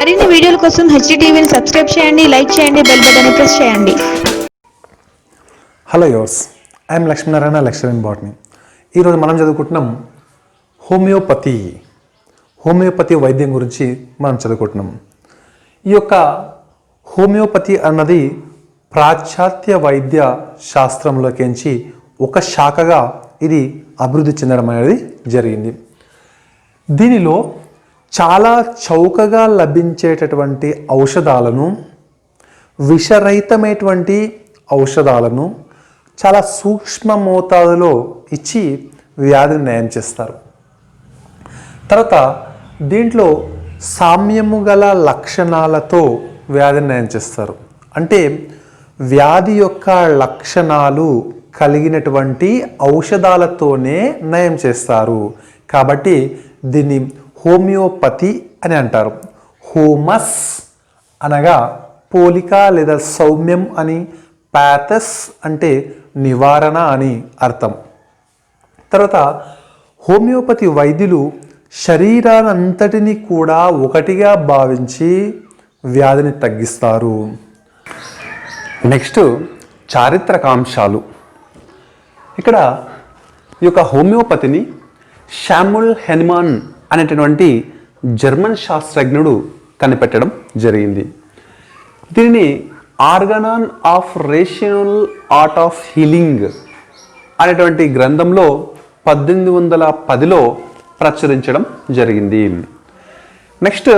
మరిన్ని వీడియోల కోసం హెచ్టీవీని సబ్స్క్రైబ్ చేయండి, లైక్ చేయండి, బెల్ బటన్ ప్రెస్ చేయండి. Hello yours, I'm Lakshminarayana, lecturer in botany. ఈరోజు మనం చదువుకుంటున్నాం హోమియోపతి వైద్యం గురించి మనం చదువుకుంటున్నాం. ఈ యొక్క హోమియోపతి అన్నది పాశ్చాత్య వైద్య శాస్త్రంలోకించి ఒక శాఖగా ఇది అభివృద్ధి చెందడం అనేది జరిగింది. దీనిలో చాలా చౌకగా లభించేటటువంటి ఔషధాలను, విషరహితమైనటువంటి ఔషధాలను చాలా సూక్ష్మ మోతాదులో ఇచ్చి వ్యాధిని నయం చేస్తారు. తర్వాత దీంట్లో సామ్యము గల లక్షణాలతో వ్యాధిని నయం చేస్తారు. అంటే వ్యాధి యొక్క లక్షణాలు కలిగినటువంటి ఔషధాలతోనే నయం చేస్తారు. కాబట్టి దీన్ని హోమియోపతి అని అంటారు. హోమస్ అనగా పోలిక లేదా సౌమ్యం అని, ప్యాథస్ అంటే నివారణ అని అర్థం. తర్వాత హోమియోపతి వైద్యులు శరీరానంతటిని కూడా ఒకటిగా భావించి వ్యాధిని తగ్గిస్తారు. నెక్స్ట్ చారిత్రకాంశాలు. ఇక్కడ ఈ యొక్క హోమియోపతిని శామ్యూల్ హెన్మాన్ అనేటటువంటి జర్మన్ శాస్త్రజ్ఞుడు కనిపెట్టడం జరిగింది. దీనిని Organon of rational art of healing అనేటువంటి గ్రంథంలో 1810లో ప్రచురించడం జరిగింది. నెక్స్ట్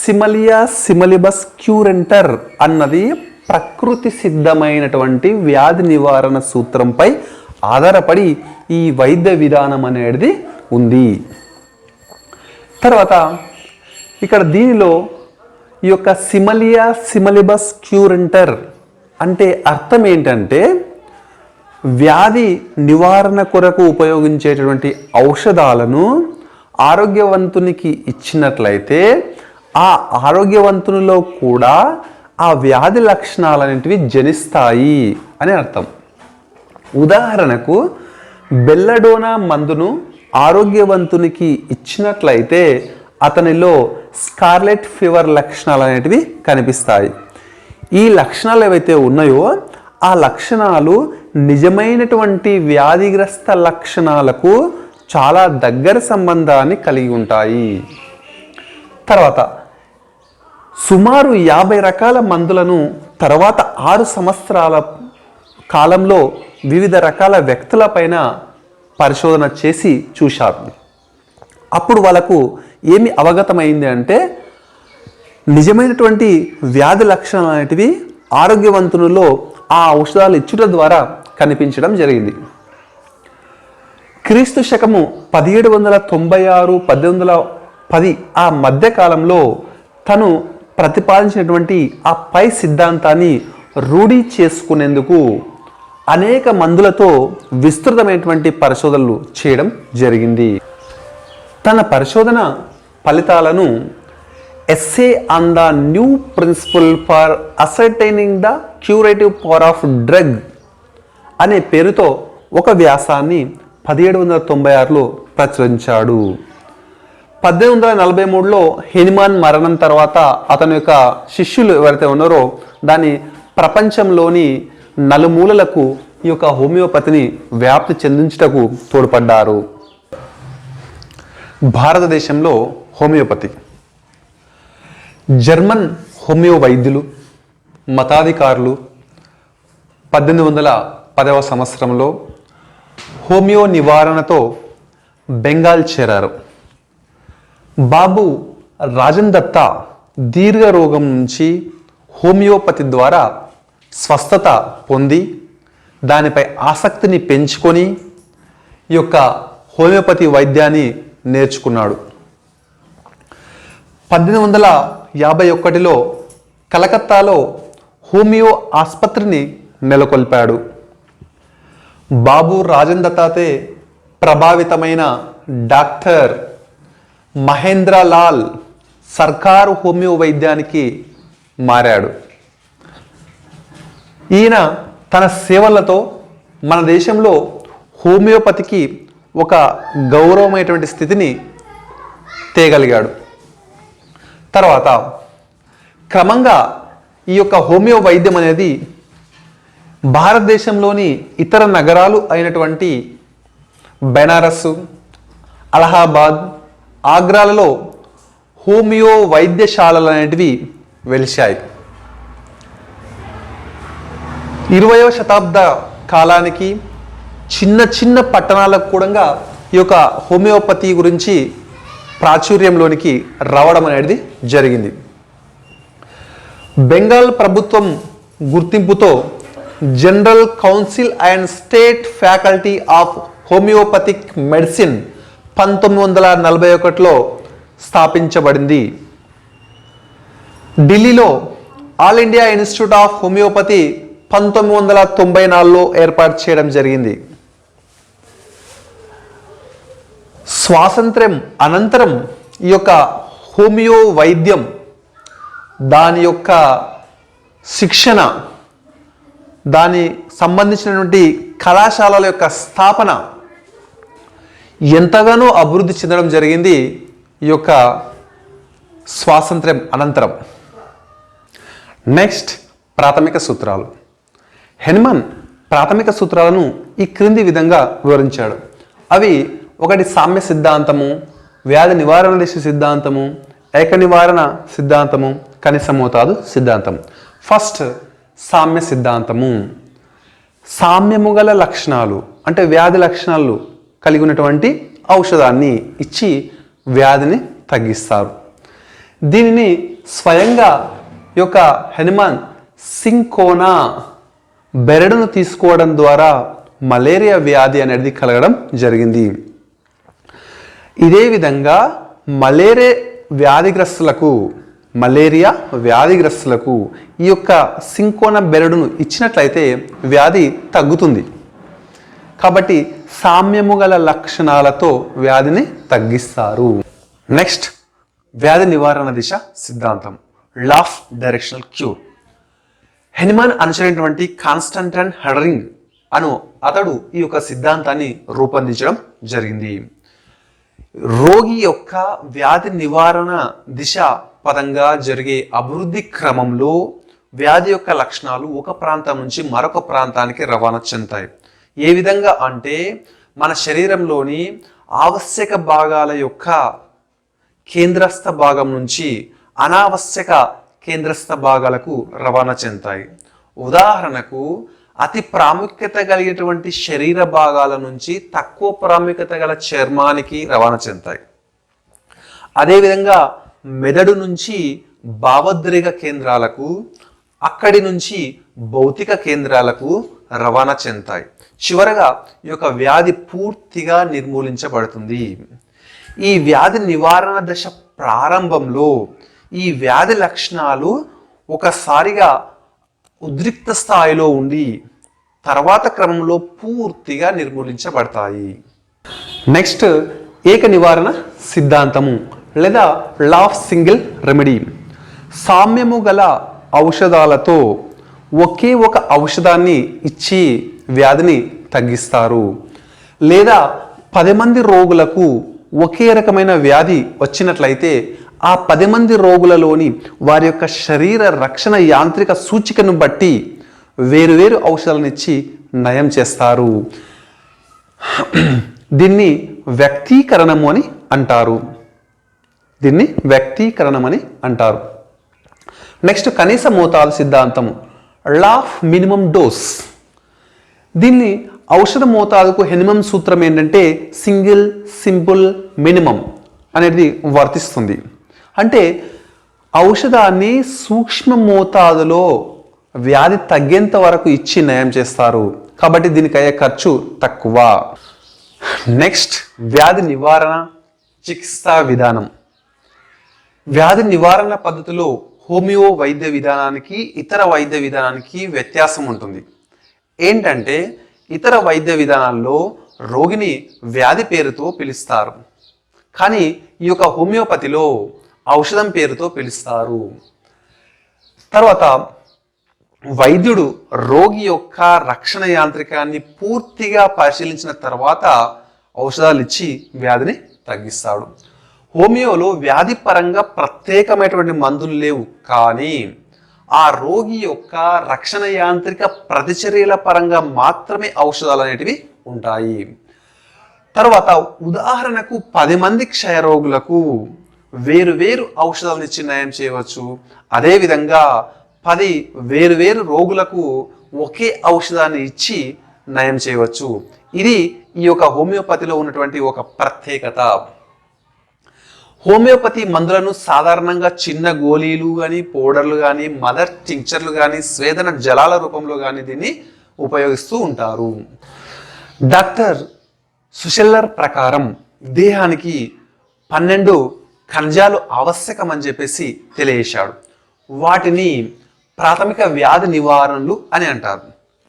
సిమలియా సిమలిబస్ క్యూరెంటర్ అన్నది ప్రకృతి సిద్ధమైనటువంటి వ్యాధి నివారణ సూత్రంపై ఆధారపడి ఈ వైద్య విధానం అనేది ఉంది. తర్వాత ఇక్కడ దీనిలో ఈ యొక్క సిమలియా సిమలిబస్ క్యూరెంటర్ అంటే అర్థం ఏంటంటే వ్యాధి నివారణ కొరకు ఉపయోగించేటటువంటి ఔషధాలను ఆరోగ్యవంతునికి ఇచ్చినట్లయితే ఆ ఆరోగ్యవంతునిలో కూడా ఆ వ్యాధి లక్షణాలు అనేటివి జనిస్తాయి అని అర్థం. ఉదాహరణకు బెల్లడోనా మందును ఆరోగ్యవంతునికి ఇచ్చినట్లయితే అతనిలో స్కార్లెట్ ఫీవర్ లక్షణాలు అనేటివి కనిపిస్తాయి. ఈ లక్షణాలు ఏవైతే ఉన్నాయో ఆ లక్షణాలు నిజమైనటువంటి వ్యాధిగ్రస్త లక్షణాలకు చాలా దగ్గర సంబంధాన్ని కలిగి ఉంటాయి. తర్వాత సుమారు 50 రకాల మందులను తర్వాత 6 సంవత్సరాల కాలంలో వివిధ రకాల వ్యక్తులపైన పరిశోధన చేసి చూశారు. అప్పుడు వాళ్ళకు ఏమి అవగతమైంది అంటే నిజమైనటువంటి వ్యాధి లక్షణాలు అనేటివి ఆరోగ్యవంతునిలో ఆ ఔషధాలు ఇచ్చుట ద్వారా కనిపించడం జరిగింది. క్రీస్తు శకము 1796, 1810 ఆ మధ్యకాలంలో తను ప్రతిపాదించినటువంటి ఆ పై సిద్ధాంతాన్ని రూఢి చేసుకునేందుకు అనేక మందులతో విస్తృతమైనటువంటి పరిశోధనలు చేయడం జరిగింది. తన పరిశోధన ఫలితాలను essay on the new principle for ascertaining the curative power of drug అనే పేరుతో ఒక వ్యాసాన్ని 1796లో ప్రచురించాడు. 1843లో హెనిమాన్ మరణం తర్వాత అతని యొక్క శిష్యులు ఎవరైతే ఉన్నారో దాన్ని ప్రపంచంలోని నలుమూలలకు ఈ యొక్క హోమియోపతిని వ్యాప్తి చెందించుటకు తోడ్పడ్డారు. భారతదేశంలో హోమియోపతి జర్మన్ హోమియో వైద్యులు, మతాధికారులు 1810వ సంవత్సరంలో హోమియో నివారణతో బెంగాల్ చేరారు. బాబు రాజన్ దత్తా దీర్ఘ రోగం నుంచి హోమియోపతి ద్వారా స్వస్థత పొంది దానిపై ఆసక్తిని పెంచుకొని ఈ యొక్క హోమియోపతి వైద్యాన్ని నేర్చుకున్నాడు. 1851లో కలకత్తాలో హోమియో ఆసుపత్రిని నెలకొల్పాడు. బాబు రాజన్ దత్తాతే ప్రభావితమైన డాక్టర్ మహేంద్రలాల్ సర్కారు హోమియో వైద్యానికి మారాడు. ఈయన తన సేవలతో మన దేశంలో హోమియోపతికి ఒక గౌరవమైనటువంటి స్థితిని తేగలిగాడు. తర్వాత క్రమంగా ఈ యొక్క హోమియో వైద్యం అనేది భారతదేశంలోని ఇతర నగరాలు అయినటువంటి బెనారస్, అలహాబాద్, ఆగ్రాలలో హోమియో వైద్యశాలలు అనేటివి వెలిశాయి. 20వ శతాబ్ద కాలానికి చిన్న చిన్న పట్టణాలకు కూడా ఈ యొక్క హోమియోపతి గురించి ప్రాచుర్యంలోనికి రావడం అనేది జరిగింది. బెంగాల్ ప్రభుత్వం గుర్తింపుతో general council and state faculty of homoeopathic medicine 1941లో స్థాపించబడింది. ఢిల్లీలో all India institute of homoeopathy 1994లో ఏర్పాటు చేయడం జరిగింది. స్వాతంత్ర్యం అనంతరం ఈ యొక్క హోమియో వైద్యం దాని యొక్క శిక్షణ, దాని సంబంధించినటువంటి కళాశాలల యొక్క స్థాపన ఎంతగానో అభివృద్ధి చెందడం జరిగింది ఈ యొక్క స్వాతంత్ర్యం అనంతరం. నెక్స్ట్, ప్రాథమిక సూత్రాలు. హెన్మన్ ప్రాథమిక సూత్రాలను ఈ క్రింది విధంగా వివరించాడు. అవి ఒకటి సామ్య సిద్ధాంతము, వ్యాధి నివారణ దిశ సిద్ధాంతము, ఏక నివారణ సిద్ధాంతము, కనీస మోతాదు సిద్ధాంతం. ఫస్ట్, సామ్య సిద్ధాంతము. సామ్యము గల లక్షణాలు అంటే వ్యాధి లక్షణాలు కలిగి ఉన్నటువంటి ఔషధాన్ని ఇచ్చి వ్యాధిని తగ్గిస్తారు. దీనిని స్వయంగా ఈ యొక్క హెన్మాన్ సింకోనా బెరడును తీసుకోవడం ద్వారా మలేరియా వ్యాధి అనేది కలగడం జరిగింది. ఇదే విధంగా మలేరియా వ్యాధిగ్రస్తులకు ఈ యొక్క సింకోనా బెరడును ఇచ్చినట్లయితే వ్యాధి తగ్గుతుంది. కాబట్టి సామ్యము గల లక్షణాలతో వ్యాధిని తగ్గిస్తారు. నెక్స్ట్, వ్యాధి నివారణ దిశ సిద్ధాంతం, law of directional cure. Hahnemann అనుసరించినటువంటి కాన్స్టంటైన్ హెడరింగ్ అతడు ఈ యొక్క సిద్ధాంతాన్ని రూపొందించడం జరిగింది. రోగి యొక్క వ్యాధి నివారణ దిశ పరంగా జరిగే అభివృద్ధి క్రమంలో వ్యాధి యొక్క లక్షణాలు ఒక ప్రాంతం నుంచి మరొక ప్రాంతానికి రవాణా చెందుతాయి. ఏ విధంగా అంటే మన శరీరంలోని ఆవశ్యక భాగాల యొక్క కేంద్రస్థ భాగం నుంచి అనావశ్యక కేంద్రస్థ భాగాలకు రవాణా చెందుతాయి. ఉదాహరణకు అతి ప్రాముఖ్యత కలిగినటువంటి శరీర భాగాల నుంచి తక్కువ ప్రాముఖ్యత గల చర్మానికి రవాణా చెందుతాయి. అదేవిధంగా మెదడు నుంచి భావోద్రేక కేంద్రాలకు, అక్కడి నుంచి భౌతిక కేంద్రాలకు రవాణా చెందుతాయి. చివరగా ఈ యొక్క వ్యాధి పూర్తిగా నిర్మూలించబడుతుంది. ఈ వ్యాధి నివారణ దశ ప్రారంభంలో ఈ వ్యాధి లక్షణాలు ఒకసారిగా ఉద్రిక్త స్థాయిలో ఉండి తర్వాత క్రమంలో పూర్తిగా నిర్మూలించబడతాయి. నెక్స్ట్, ఏక నివారణ సిద్ధాంతము లేదా లా ఆఫ్ సింగిల్ రెమెడీ. సామ్యము గల ఔషధాలతో ఒకే ఒక ఔషధాన్ని ఇచ్చి వ్యాధిని తగ్గిస్తారు. లేదా 10 మంది రోగులకు ఒకే రకమైన వ్యాధి వచ్చినట్లయితే ఆ 10 మంది రోగులలోని వారి యొక్క శరీర రక్షణ యాంత్రిక సూచికను బట్టి వేరువేరు ఔషధాలను ఇచ్చి నయం చేస్తారు. దీన్ని వ్యక్తీకరణము అని అంటారు. నెక్స్ట్, కనీస మోతాదు సిద్ధాంతము, లా ఆఫ్ మినిమం డోస్. దీన్ని ఔషధ మోతాదుకు హెన్మాన్ సూత్రం ఏంటంటే సింగిల్, సింపుల్, మినిమం అనేది వర్తిస్తుంది. అంటే ఔషధాన్ని సూక్ష్మ మోతాదులో వ్యాధి తగ్గేంత వరకు ఇచ్చి నయం చేస్తారు. కాబట్టి దీనికి అయ్యే ఖర్చు తక్కువ. నెక్స్ట్, వ్యాధి నివారణ చికిత్సా విధానం. వ్యాధి నివారణ పద్ధతిలో హోమియో వైద్య విధానానికి ఇతర వైద్య విధానానికి వ్యత్యాసం ఉంటుంది. ఏంటంటే ఇతర వైద్య విధానాల్లో రోగిని వ్యాధి పేరుతో పిలుస్తారు, కానీ ఈ యొక్క హోమియోపతిలో ఔషధం పేరుతో పిలుస్తారు. తర్వాత వైద్యుడు రోగి యొక్క రక్షణ యాంత్రికాన్ని పూర్తిగా పరిశీలించిన తర్వాత ఔషధాలు ఇచ్చి వ్యాధిని తగ్గిస్తాడు. హోమియోలో వ్యాధి పరంగా ప్రత్యేకమైనటువంటి మందులు లేవు, కానీ ఆ రోగి యొక్క రక్షణ యాంత్రిక ప్రతిచర్యల పరంగా మాత్రమే ఔషధాలు అనేటివి ఉంటాయి. తర్వాత ఉదాహరణకు 10 మంది క్షయరోగులకు వేరు ఔషధాలను ఇచ్చి నయం చేయవచ్చు. అదేవిధంగా 10 వేరు రోగులకు ఒకే ఔషధాన్ని ఇచ్చి నయం చేయవచ్చు. ఇది ఈ యొక్క హోమియోపతిలో ఉన్నటువంటి ఒక ప్రత్యేకత. హోమియోపతి మందులను సాధారణంగా చిన్న గోళీలు కానీ, పౌడర్లు కానీ, మదర్ టింక్చర్లు కానీ, స్వేదన జలాల రూపంలో కానీ దీన్ని ఉపయోగిస్తూ ఉంటారు. డాక్టర్ సుషెల్లర్ ప్రకారం దేహానికి 12 ఖనిజాలు ఆవశ్యకం అని చెప్పేసి తెలియజేశాడు. వాటిని ప్రాథమిక వ్యాధి నివారణలు అని అంటారు.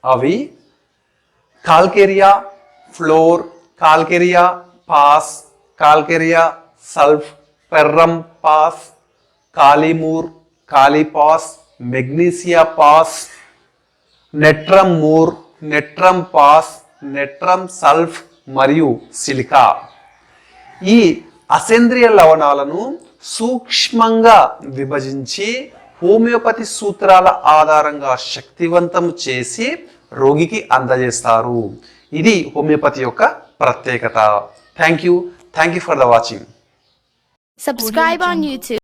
అవి calcarea fluor, calcarea phos, calcarea sulph, ferrum phos, kali mur, kali phos, magnesia phos, natrum mur, natrum phos, natrum sulph మరియు సిలికా. ఈ అసేంద్రియ లవణాలను సూక్ష్మంగా విభజించి హోమియోపతి సూత్రాల ఆధారంగా శక్తివంతం చేసి రోగికి అందజేస్తారు. ఇది హోమియోపతి యొక్క ప్రత్యేకత. Thank you for the watching. Subscribe on YouTube.